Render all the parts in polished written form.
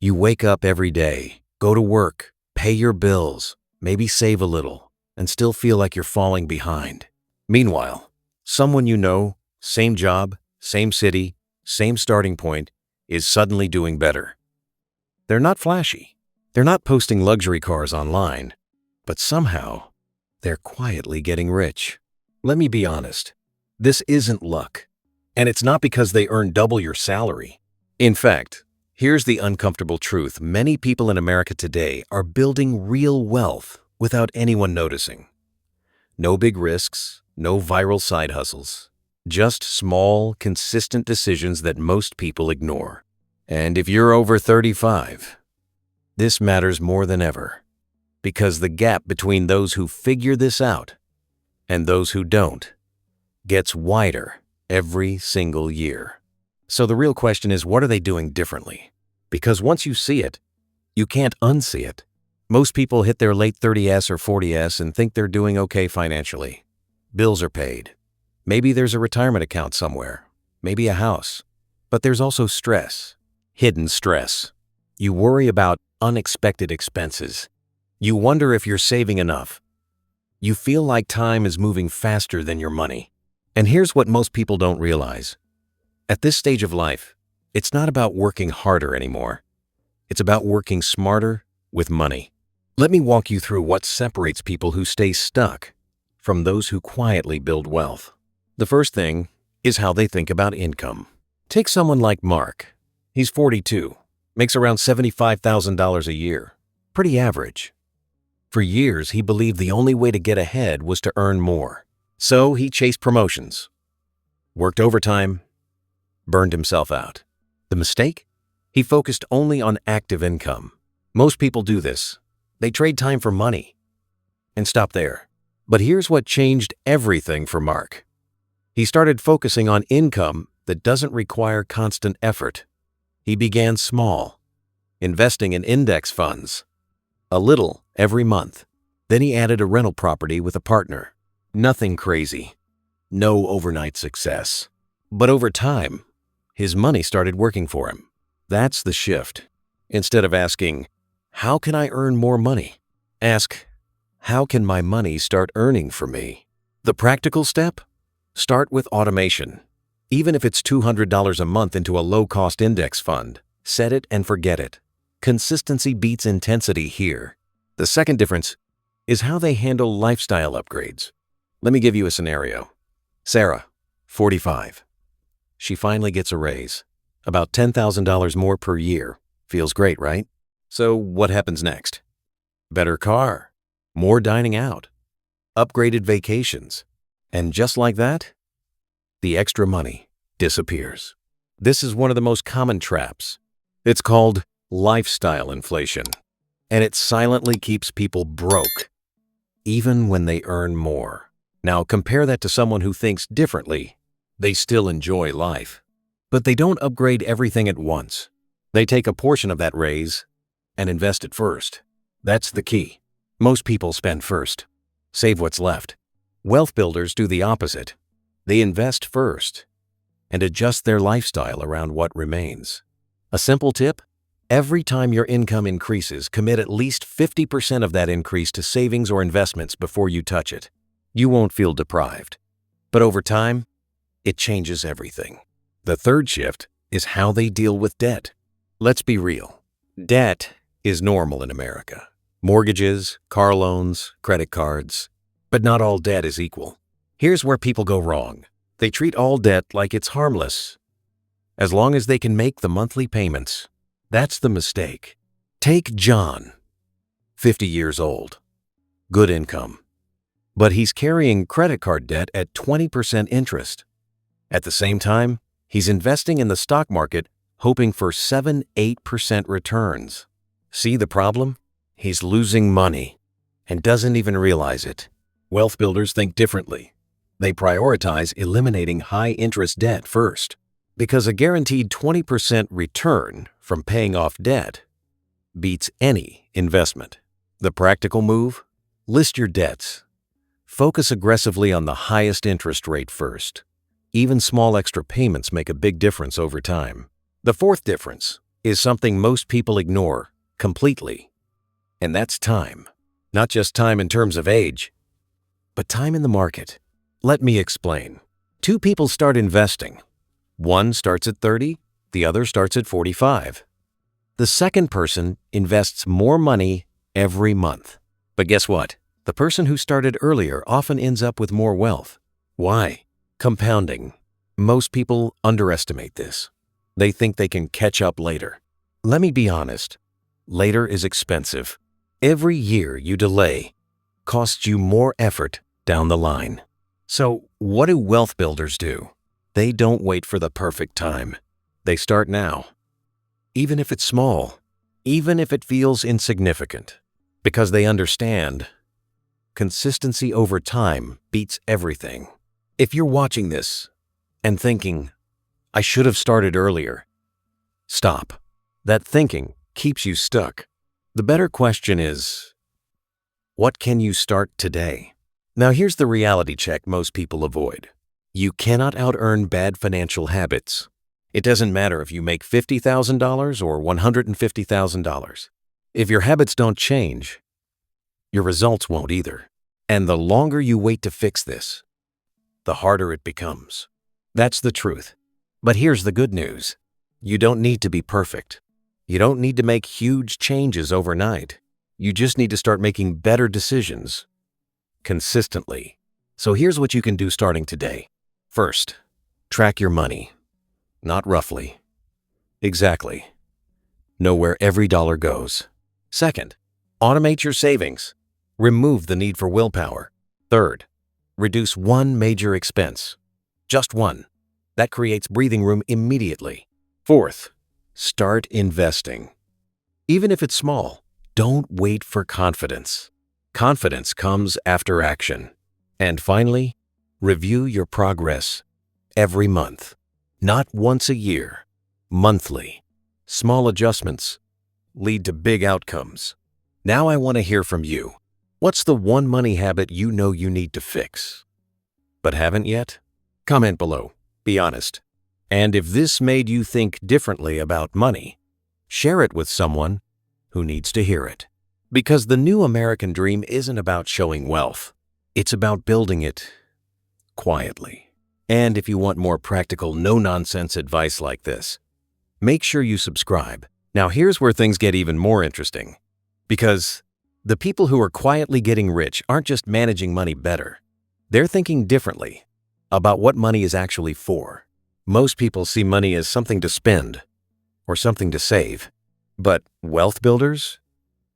You wake up every day, go to work, pay your bills, maybe save a little, and still feel like you're falling behind. Meanwhile, someone you know, same job, same city, same starting point, is suddenly doing better. They're not flashy. They're not posting luxury cars online, but somehow they're quietly getting rich. Let me be honest. This isn't luck. And it's not because they earn double your salary. In fact, here's the uncomfortable truth. Many people in America today are building real wealth without anyone noticing. No big risks, no viral side hustles. Just small, consistent decisions that most people ignore. And if you're over 35, this matters more than ever. Because the gap between those who figure this out and those who don't gets wider every single year. So the real question is, what are they doing differently? Because once you see it, you can't unsee it. Most people hit their late 30s or 40s and think they're doing okay financially. Bills are paid. Maybe there's a retirement account somewhere. Maybe a house. But there's also stress. Hidden stress. You worry about unexpected expenses. You wonder if you're saving enough. You feel like time is moving faster than your money. And here's what most people don't realize. At this stage of life, it's not about working harder anymore. It's about working smarter with money. Let me walk you through what separates people who stay stuck from those who quietly build wealth. The first thing is how they think about income. Take someone like Mark. He's 42, makes around $75,000 a year. Pretty average. For years, he believed the only way to get ahead was to earn more. So he chased promotions, worked overtime, burned himself out. The mistake? He focused only on active income. Most people do this. They trade time for money and stop there. But here's what changed everything for Mark. He started focusing on income that doesn't require constant effort. He began small, investing in index funds, a little every month. Then he added a rental property with a partner. Nothing crazy. No overnight success. But over time, his money started working for him. That's the shift. Instead of asking, how can I earn more money? Ask, how can my money start earning for me? The practical step? Start with automation. Even if it's $200 a month into a low-cost index fund, set it and forget it. Consistency beats intensity here. The second difference is how they handle lifestyle upgrades. Let me give you a scenario. Sarah, 45. She finally gets a raise. About $10,000 more per year. Feels great, right? So what happens next? Better car, more dining out, upgraded vacations. And just like that, the extra money disappears. This is one of the most common traps. It's called lifestyle inflation. And it silently keeps people broke, even when they earn more. Now compare that to someone who thinks differently. They still enjoy life, but they don't upgrade everything at once. They take a portion of that raise and invest it first. That's the key. Most people spend first, save what's left. Wealth builders do the opposite. They invest first and adjust their lifestyle around what remains. A simple tip? Every time your income increases, commit at least 50% of that increase to savings or investments before you touch it. You won't feel deprived. But over time, it changes everything. The third shift is how they deal with debt. Let's be real. Debt is normal in America. Mortgages, car loans, credit cards. But not all debt is equal. Here's where people go wrong. They treat all debt like it's harmless, as long as they can make the monthly payments. That's the mistake. Take John, 50 years old. Good income. But he's carrying credit card debt at 20% interest. At the same time, he's investing in the stock market, hoping for 7-8% returns. See the problem? He's losing money and doesn't even realize it. Wealth builders think differently. They prioritize eliminating high-interest debt first, because a guaranteed 20% return from paying off debt beats any investment. The practical move? List your debts. Focus aggressively on the highest interest rate first. Even small extra payments make a big difference over time. The fourth difference is something most people ignore completely. And that's time. Not just time in terms of age, but time in the market. Let me explain. Two people start investing. One starts at 30, the other starts at 45. The second person invests more money every month. But guess what? The person who started earlier often ends up with more wealth. Why? Compounding. Most people underestimate this. They think they can catch up later. Let me be honest. Later is expensive. Every year you delay costs you more effort down the line. So what do wealth builders do? They don't wait for the perfect time. They start now. Even if it's small, even if it feels insignificant, because they understand consistency over time beats everything. If you're watching this and thinking, I should have started earlier, stop. That thinking keeps you stuck. The better question is, what can you start today? Now here's the reality check most people avoid. You cannot out-earn bad financial habits. It doesn't matter if you make $50,000 or $150,000. If your habits don't change, your results won't either. And the longer you wait to fix this, the harder it becomes. That's the truth. But here's the good news. You don't need to be perfect. You don't need to make huge changes overnight. You just need to start making better decisions consistently. So here's what you can do starting today. First, track your money. Not roughly. Exactly. Know where every dollar goes. Second, automate your savings. Remove the need for willpower. Third, reduce one major expense. Just one. That creates breathing room immediately. Fourth, start investing. Even if it's small, don't wait for confidence. Confidence comes after action. And finally, review your progress every month. Not once a year, monthly. Small adjustments lead to big outcomes. Now I want to hear from you. What's the one money habit you know you need to fix, but haven't yet? Comment below. Be honest. And if this made you think differently about money, share it with someone who needs to hear it. Because the new American dream isn't about showing wealth. It's about building it quietly. And if you want more practical, no-nonsense advice like this, make sure you subscribe. Now here's where things get even more interesting. Because the people who are quietly getting rich aren't just managing money better. They're thinking differently about what money is actually for. Most people see money as something to spend or something to save. But wealth builders,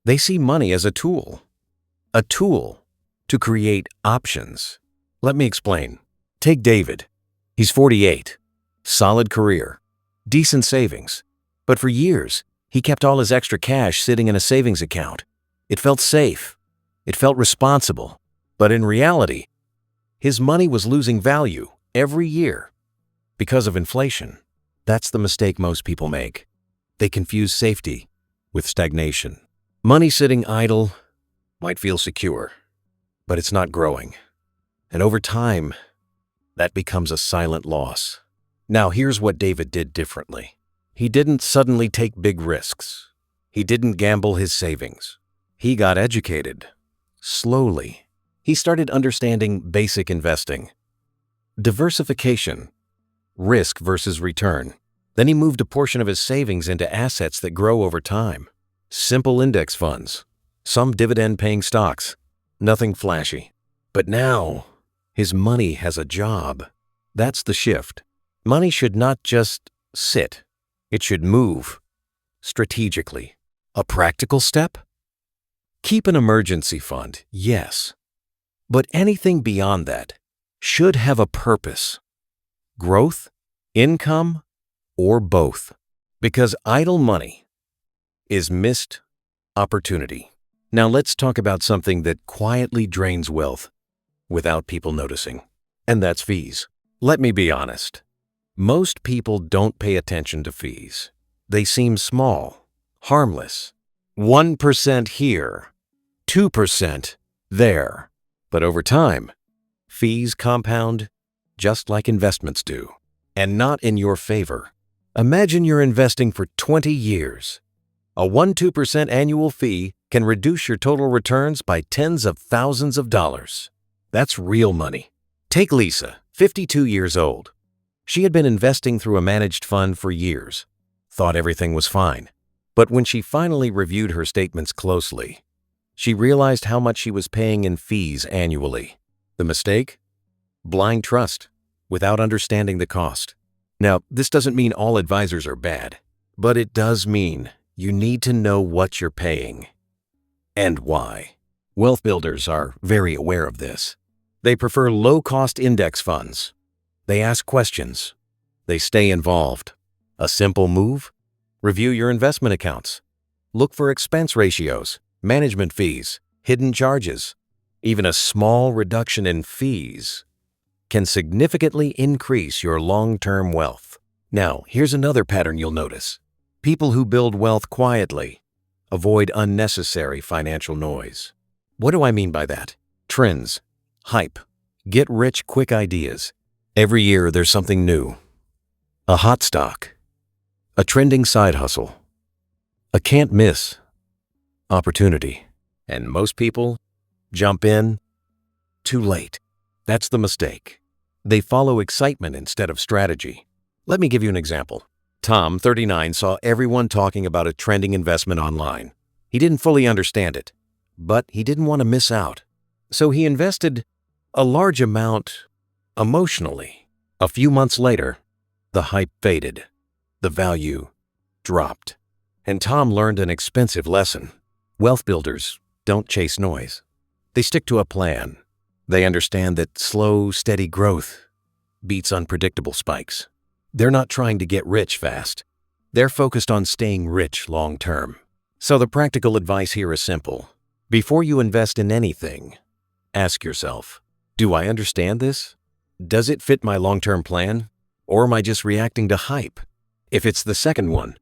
they see money as a tool to create options. Let me explain. Take David. He's 48, solid career, decent savings. But for years, he kept all his extra cash sitting in a savings account. It felt safe. It felt responsible. But in reality, his money was losing value every year because of inflation. That's the mistake most people make. They confuse safety with stagnation. Money sitting idle might feel secure, but it's not growing. And over time, that becomes a silent loss. Now here's what David did differently. He didn't suddenly take big risks. He didn't gamble his savings. He got educated. Slowly, he started understanding basic investing, diversification, risk versus return. Then he moved a portion of his savings into assets that grow over time. Simple index funds, some dividend-paying stocks, nothing flashy. But now, his money has a job. That's the shift. Money should not just sit. It should move strategically. A practical step? Keep an emergency fund, yes. But anything beyond that should have a purpose. Growth, income, or both. Because idle money is missed opportunity. Now let's talk about something that quietly drains wealth without people noticing, and that's fees. Let me be honest. Most people don't pay attention to fees. They seem small, harmless. 1% here, 2% there. But over time, fees compound just like investments do, and not in your favor. Imagine you're investing for 20 years. A 1-2% annual fee can reduce your total returns by tens of thousands of dollars. That's real money. Take Lisa, 52 years old. She had been investing through a managed fund for years, thought everything was fine. But when she finally reviewed her statements closely, she realized how much she was paying in fees annually. The mistake? Blind trust, without understanding the cost. Now, this doesn't mean all advisors are bad, but it does mean you need to know what you're paying and why. Wealth builders are very aware of this. They prefer low-cost index funds. They ask questions. They stay involved. A simple move? Review your investment accounts. Look for expense ratios, management fees, hidden charges. Even a small reduction in fees can significantly increase your long-term wealth. Now, here's another pattern you'll notice. People who build wealth quietly avoid unnecessary financial noise. What do I mean by that? Trends, hype, get-rich-quick ideas. Every year there's something new. A hot stock, a trending side hustle, a can't-miss opportunity. And most people jump in too late. That's the mistake. They follow excitement instead of strategy. Let me give you an example. Tom, 39, saw everyone talking about a trending investment online. He didn't fully understand it, but he didn't want to miss out. So he invested a large amount emotionally. A few months later, the hype faded. The value dropped. And Tom learned an expensive lesson. Wealth builders don't chase noise. They stick to a plan. They understand that slow, steady growth beats unpredictable spikes. They're not trying to get rich fast. They're focused on staying rich long term. So the practical advice here is simple. Before you invest in anything, ask yourself, do I understand this? Does it fit my long-term plan? Or am I just reacting to hype? If it's the second one,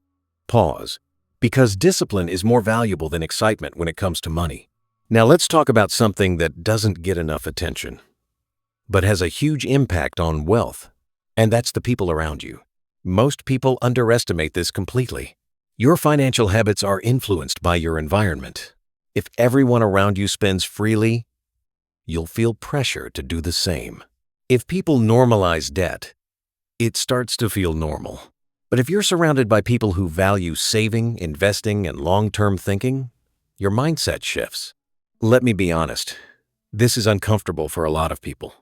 pause. Because discipline is more valuable than excitement when it comes to money. Now let's talk about something that doesn't get enough attention, but has a huge impact on wealth, and that's the people around you. Most people underestimate this completely. Your financial habits are influenced by your environment. If everyone around you spends freely, you'll feel pressure to do the same. If people normalize debt, it starts to feel normal. But if you're surrounded by people who value saving, investing, and long-term thinking, your mindset shifts. Let me be honest, this is uncomfortable for a lot of people,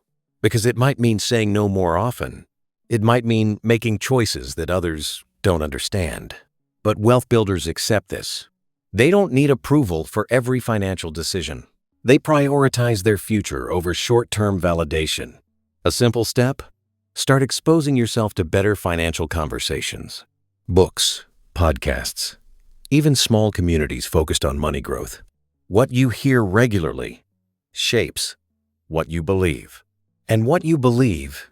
because it might mean saying no more often. It might mean making choices that others don't understand. But wealth builders accept this. They don't need approval for every financial decision. They prioritize their future over short-term validation. A simple step? Start exposing yourself to better financial conversations. Books, podcasts, even small communities focused on money growth. What you hear regularly shapes what you believe. And what you believe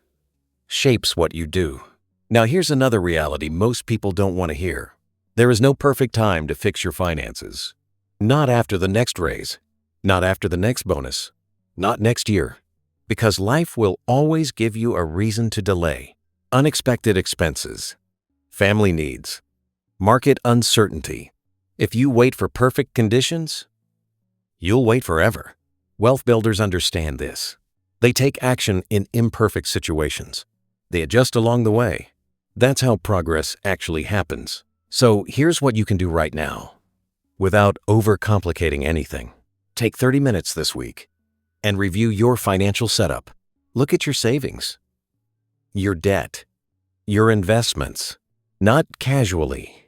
shapes what you do. Now here's another reality most people don't want to hear. There is no perfect time to fix your finances. Not after the next raise. Not after the next bonus. Not next year. Because life will always give you a reason to delay. Unexpected expenses, family needs, market uncertainty. If you wait for perfect conditions, you'll wait forever. Wealth builders understand this. They take action in imperfect situations. They adjust along the way. That's how progress actually happens. So here's what you can do right now, without overcomplicating anything. Take 30 minutes this week and review your financial setup. Look at your savings, your debt, your investments, not casually,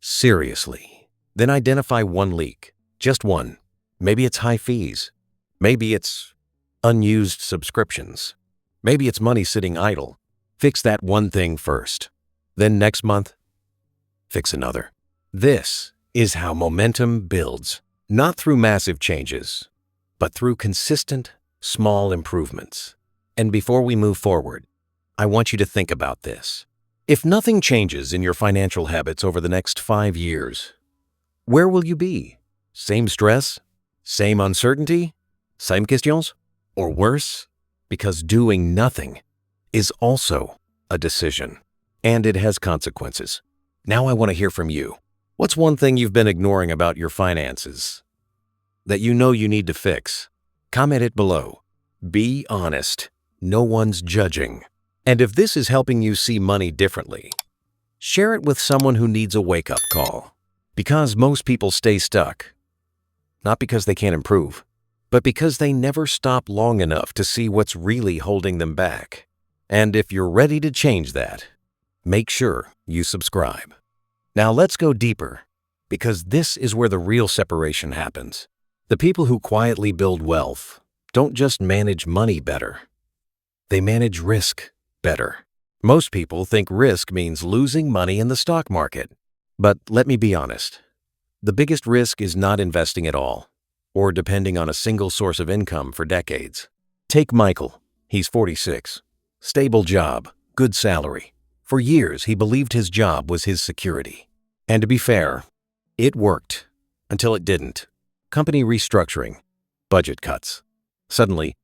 seriously. Then identify one leak, just one. Maybe it's high fees. Maybe it's unused subscriptions. Maybe it's money sitting idle. Fix that one thing first. Then next month, fix another. This is how momentum builds, not through massive changes, but through consistent, small improvements. And before we move forward, I want you to think about this. If nothing changes in your financial habits over the next 5 years, where will you be? Same stress? Same uncertainty? Same questions? Or worse? Because doing nothing is also a decision. And it has consequences. Now I want to hear from you. What's one thing you've been ignoring about your finances that you know you need to fix? Comment it below. Be honest. No one's judging. And if this is helping you see money differently, share it with someone who needs a wake-up call. Because most people stay stuck, not because they can't improve, but because they never stop long enough to see what's really holding them back. And if you're ready to change that, make sure you subscribe. Now let's go deeper, because this is where the real separation happens. The people who quietly build wealth don't just manage money better. They manage risk better. Most people think risk means losing money in the stock market. But let me be honest. The biggest risk is not investing at all, or depending on a single source of income for decades. Take Michael. He's 46. Stable job, good salary. For years, he believed his job was his security. And to be fair, it worked until it didn't. Company restructuring, budget cuts. Suddenly,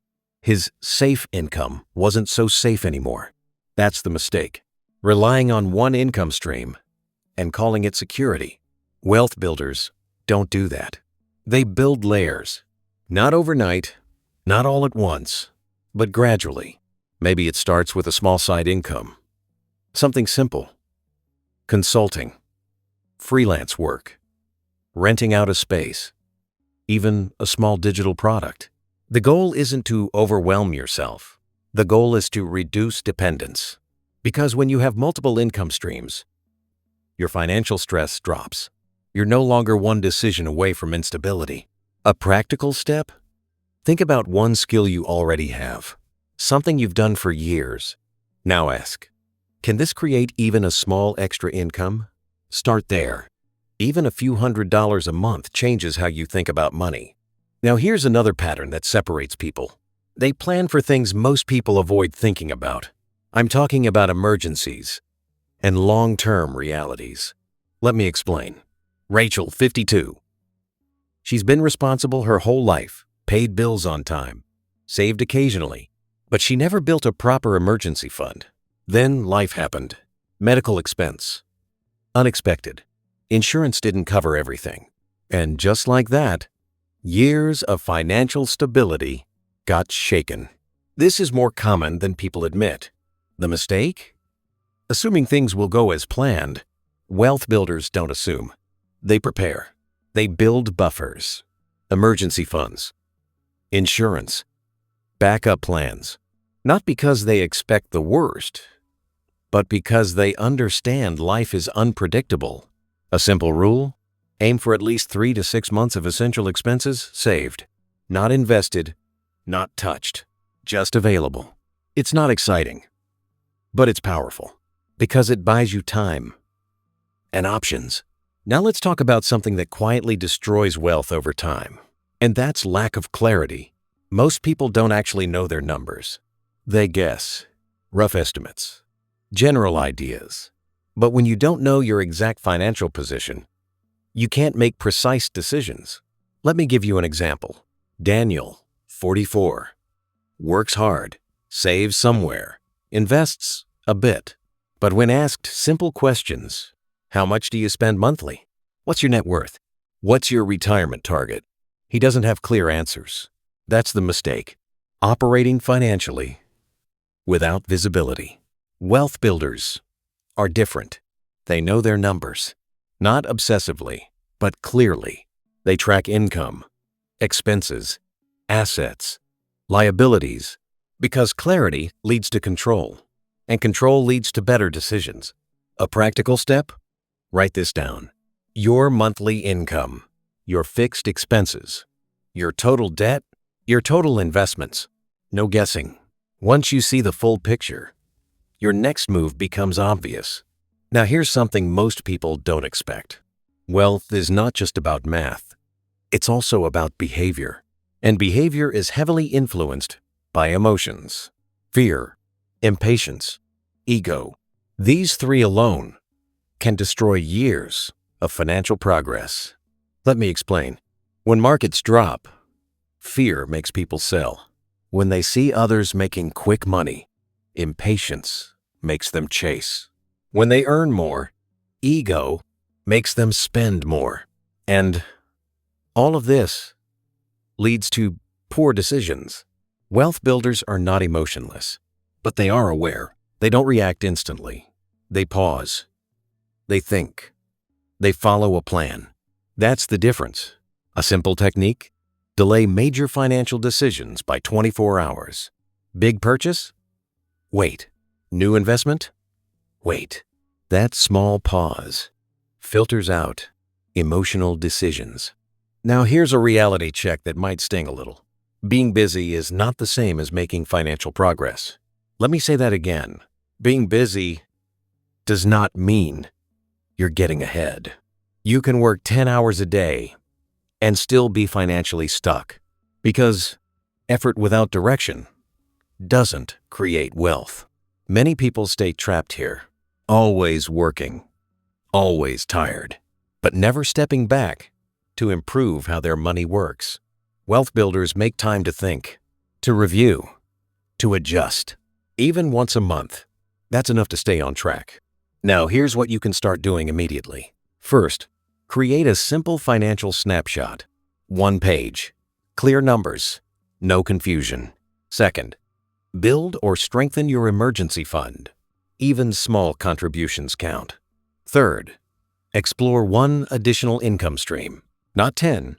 his safe income wasn't so safe anymore. That's the mistake. Relying on one income stream and calling it security. Wealth builders don't do that. They build layers. Not overnight, not all at once, but gradually. Maybe it starts with a small side income. Something simple. Consulting. Freelance work. Renting out a space. Even a small digital product. The goal isn't to overwhelm yourself. The goal is to reduce dependence. Because when you have multiple income streams, your financial stress drops. You're no longer one decision away from instability. A practical step? Think about one skill you already have. Something you've done for years. Now ask, can this create even a small extra income? Start there. Even a few $100s a month changes how you think about money. Now here's another pattern that separates people. They plan for things most people avoid thinking about. I'm talking about emergencies and long-term realities. Let me explain. Rachel, 52. She's been responsible her whole life, paid bills on time, saved occasionally, but she never built a proper emergency fund. Then life happened. Medical expense. Unexpected. Insurance didn't cover everything. And just like that, years of financial stability got shaken. This is more common than people admit. The mistake? Assuming things will go as planned. Wealth builders don't assume. They prepare. They build buffers, emergency funds, insurance, backup plans. Not because they expect the worst, but because they understand life is unpredictable. A simple rule: aim for at least 3 to 6 months of essential expenses saved. Not invested, not touched, just available. It's not exciting, but it's powerful because it buys you time and options. Now let's talk about something that quietly destroys wealth over time, and that's lack of clarity. Most people don't actually know their numbers. They guess, rough estimates, general ideas. But when you don't know your exact financial position, you can't make precise decisions. Let me give you an example. Daniel, 44, works hard, saves somewhere, invests a bit. But when asked simple questions, how much do you spend monthly? What's your net worth? What's your retirement target? He doesn't have clear answers. That's the mistake. Operating financially without visibility. Wealth builders are different. They know their numbers, not obsessively, but clearly. They track income, expenses, assets, liabilities, because clarity leads to control, and control leads to better decisions. A practical step? Write this down. Your monthly income, your fixed expenses, your total debt, your total investments. No guessing. Once you see the full picture, your next move becomes obvious. Now here's something most people don't expect. Wealth is not just about math. It's also about behavior. And behavior is heavily influenced by emotions, fear, impatience, ego. These three alone can destroy years of financial progress. Let me explain. When markets drop, fear makes people sell. When they see others making quick money, impatience makes them chase. When they earn more, ego makes them spend more. And all of this leads to poor decisions. Wealth builders are not emotionless, but they are aware. They don't react instantly. They pause. They think. They follow a plan. That's the difference. A simple technique: delay major financial decisions by 24 hours. Big purchase? Wait. New investment? Wait. That small pause filters out emotional decisions. Now here's a reality check that might sting a little. Being busy is not the same as making financial progress. Let me say that again. Being busy does not mean you're getting ahead. You can work 10 hours a day and still be financially stuck, because effort without direction doesn't create wealth. Many people stay trapped here, always working, always tired, but never stepping back to improve how their money works. Wealth builders make time to think, to review, to adjust. Even once a month, that's enough to stay on track. Now, here's what you can start doing immediately. First, create a simple financial snapshot. 1 page. Clear numbers. No confusion. Second, build or strengthen your emergency fund. Even small contributions count. Third, explore 1 additional income stream. Not 10,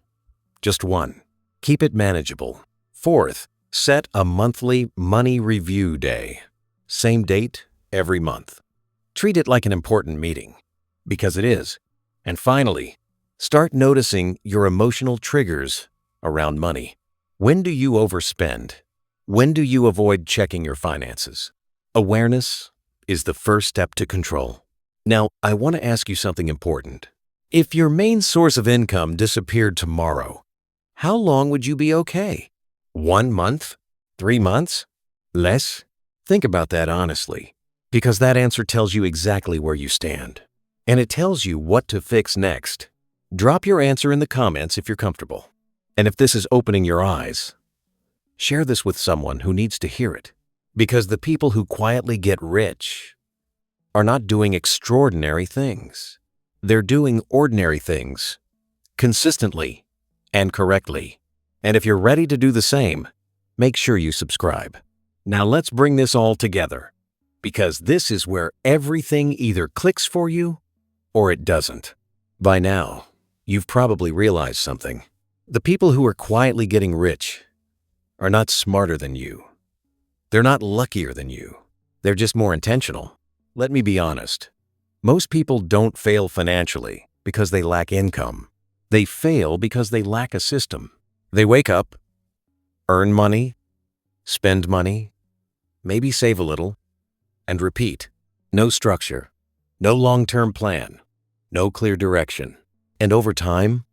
just 1. Keep it manageable. Fourth, set a monthly money review day. Same date every month. Treat it like an important meeting, because it is. And finally, start noticing your emotional triggers around money. When do you overspend? When do you avoid checking your finances? Awareness is the first step to control. Now, I want to ask you something important. If your main source of income disappeared tomorrow, how long would you be okay? 1 month? 3 months? Less? Think about that honestly, because that answer tells you exactly where you stand. And it tells you what to fix next. Drop your answer in the comments if you're comfortable. And if this is opening your eyes, share this with someone who needs to hear it. Because the people who quietly get rich are not doing extraordinary things. They're doing ordinary things, consistently and correctly. And if you're ready to do the same, make sure you subscribe. Now let's bring this all together, because this is where everything either clicks for you or it doesn't. By now, you've probably realized something. The people who are quietly getting rich are not smarter than you. They're not luckier than you. They're just more intentional. Let me be honest. Most people don't fail financially because they lack income. They fail because they lack a system. They wake up, earn money, spend money, maybe save a little, and repeat. No structure, no long-term plan, no clear direction. And over time,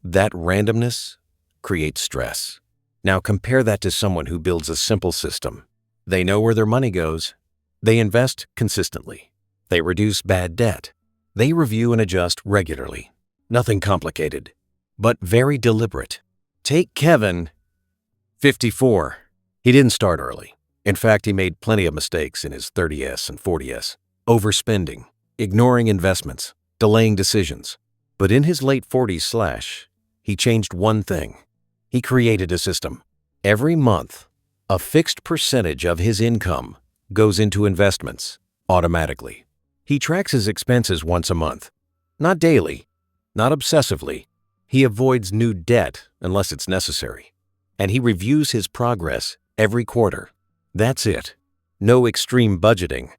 that randomness creates stress. Now compare that to someone who builds a simple system. They know where their money goes. They invest consistently. They reduce bad debt. They review and adjust regularly. Nothing complicated, but very deliberate. Take Kevin, 54. He didn't start early. In fact, he made plenty of mistakes in his 30s and 40s. Overspending, ignoring investments, delaying decisions. But in his late 40s, he changed one thing. He created a system. Every month, a fixed percentage of his income goes into investments automatically. He tracks his expenses once a month. Not daily, not obsessively. He avoids new debt unless it's necessary. And he reviews his progress every quarter. That's it. No extreme budgeting.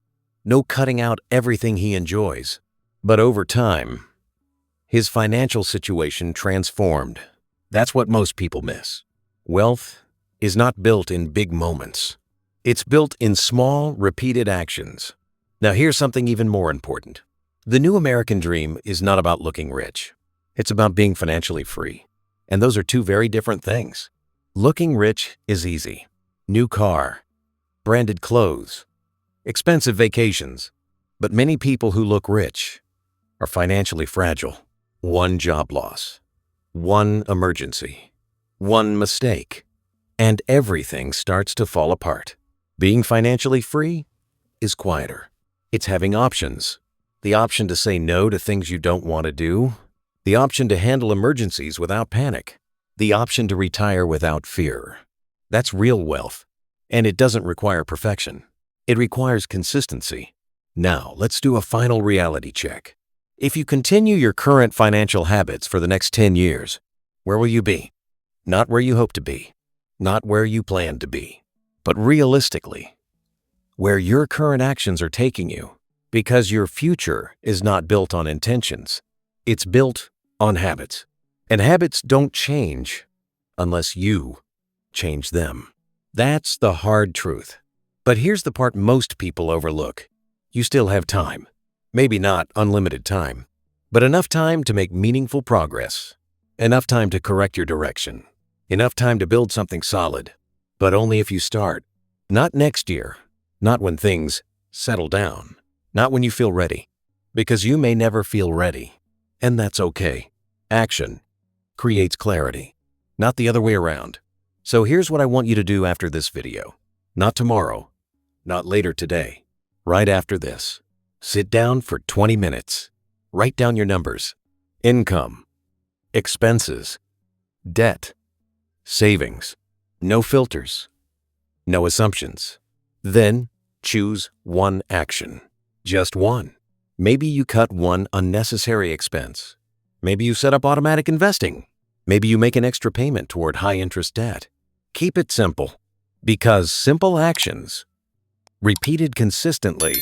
No cutting out everything he enjoys. But over time, his financial situation transformed. That's what most people miss. Wealth is not built in big moments. It's built in small, repeated actions. Now here's something even more important. The new American dream is not about looking rich. It's about being financially free. And those are two very different things. Looking rich is easy. New car, branded clothes, expensive vacations. But many people who look rich are financially fragile. One job loss, one emergency, one mistake, and everything starts to fall apart. Being financially free is quieter. It's having options, the option to say no to things you don't want to do, the option to handle emergencies without panic, the option to retire without fear. That's real wealth, and it doesn't require perfection. It requires consistency. Now, let's do a final reality check. If you continue your current financial habits for the next 10 years, where will you be? Not where you hope to be, not where you plan to be, but realistically, where your current actions are taking you, because your future is not built on intentions. It's built on habits. And habits don't change unless you change them. That's the hard truth. But here's the part most people overlook. You still have time. Maybe not unlimited time, but enough time to make meaningful progress. Enough time to correct your direction. Enough time to build something solid. But only if you start. Not next year. Not when things settle down. Not when you feel ready. Because you may never feel ready. And that's okay. Action creates clarity, not the other way around. So here's what I want you to do after this video. Not tomorrow, not later today, right after this. Sit down for 20 minutes. Write down your numbers. Income, expenses, debt, savings. No filters, no assumptions. Then choose one action. Just one. Maybe you cut one unnecessary expense. Maybe you set up automatic investing. Maybe you make an extra payment toward high-interest debt. Keep it simple, because simple actions, repeated consistently,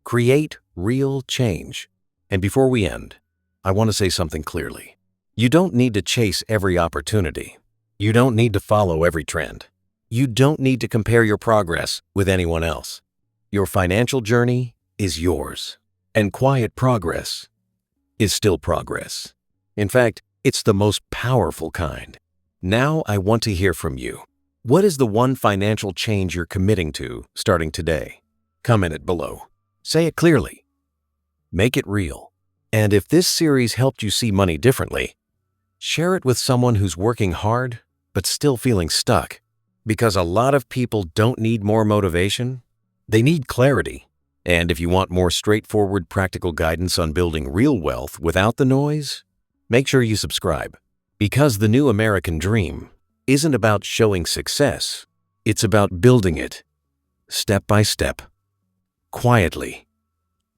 create real change. And before we end, I want to say something clearly. You don't need to chase every opportunity. You don't need to follow every trend. You don't need to compare your progress with anyone else. Your financial journey is yours, and quiet progress is still progress. In fact, it's the most powerful kind. Now I want to hear from you. What is the one financial change you're committing to starting today? Comment it below. Say it clearly. Make it real. And if this series helped you see money differently, share it with someone who's working hard but still feeling stuck. Because a lot of people don't need more motivation, they need clarity. And if you want more straightforward, practical guidance on building real wealth without the noise, make sure you subscribe. Because the new American dream isn't about showing success. It's about building it, step by step, quietly,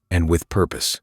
and with purpose.